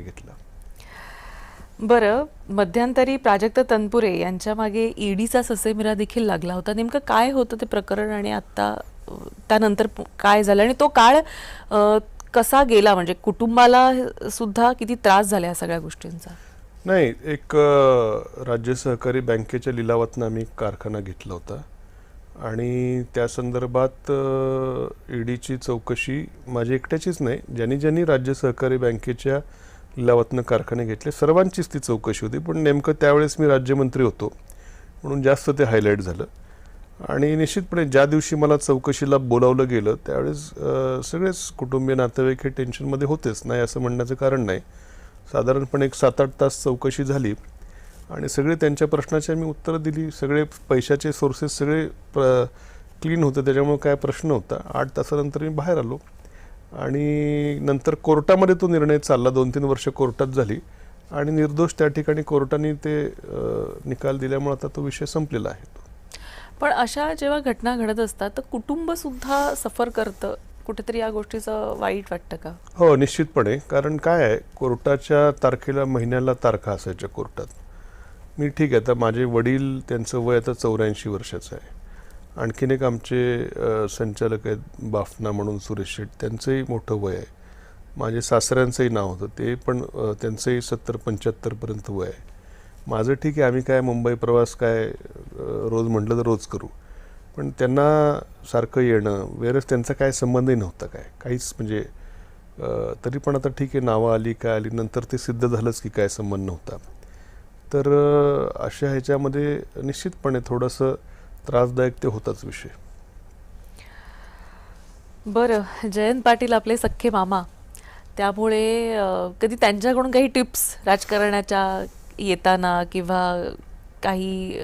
घेतला. बरं, मध्यंतरी प्राजक्त तनपुरे यांच्या मागे ईडीचा ससेमिरा देखील लागला होता. नेमकं काय होतं ते प्रकरण आणि आता त्यानंतर काय झालं आणि तो काळ कसा गेला, म्हणजे कुटुंबाला सुद्धा किती त्रास झाला या सगळ्या गोष्टींचा? नाही, एक राज्य सहकारी बँकेच्या लिलावातनं आम्ही कारखाना घेतला होता आणि त्या संदर्भात ईडीची चौकशी माझी एकट्याचीच नाही, ज्यांनी ज्यांनी राज्य सहकारी बँकेच्या लिलावातनं कारखाने घेतले सर्वांचीच ती चौकशी होती. पण नेमकं त्यावेळेस मी राज्यमंत्री होतो म्हणून जास्त ते हायलाईट झालं. आणि निश्चितपणे ज्या दिवशी मला चौकशीला बोलावलं गेलं त्यावेळेस सगळेच कुटुंबीय नातेवाईक हे टेन्शनमध्ये होतेच, नाही असं म्हणण्याचं कारण नाही. साधारणपणे एक 7-8 तास चौकशी झाली आणि सगळे त्यांच्या प्रश्नाची आम्ही उत्तरं दिली. सगळे पैशाचे सोर्सेस सगळे क्लीन होते, त्याच्यामुळे काय प्रश्न होता. 8 तासानंतर मी बाहेर आलो आणि नंतर कोर्टामध्ये तो निर्णय चालला. 2-3 वर्ष कोर्टात झाली आणि निर्दोष त्या ठिकाणी कोर्टाने ते निकाल दिल्यामुळे आता तो विषय संपलेला आहे. पण अशा जेव्हा घटना घडत असतात तर कुटुंब सुद्धा सफर करतं, कुठेतरी या गोष्टीचं वाईट वाटतं का? हो, निश्चितपणे. कारण काय आहे, कोर्टाच्या तारखेला महिन्याला तारखा असायच्या कोर्टात. मी ठीक आहे, आता माझे वडील, त्यांचं वय आता 84 वर्षाचं आहे. आणखीन एक आमचे संचालक आहेत बाफना म्हणून सुरेश शेठ, त्यांचंही मोठं वय आहे. माझे सासऱ्यांचंही नाव होतं, ते पण त्यांचंही 70-75 पर्यंत वय आहे. माझं ठीक आहे, आम्ही काय मुंबई प्रवास काय रोज म्हटलं तर रोज करू, पण त्यांना सारखं येणं वेळेस त्यांचा काय संबंधही नव्हता, काहीच म्हणजे तरी पण आता ठीक आहे, नावं आली काय आली, नंतर ते सिद्ध झालंच की काय संबंध नव्हता. तर अशा ह्याच्यामध्ये निश्चितपणे थोडंसं त्रासदायक ते होताच विषय. बरं, जयंत पाटील आपले सख्खे मामा, त्यामुळे कधी त्यांच्याकडून काही टिप्स राजकारणाच्या येताना किंवा काही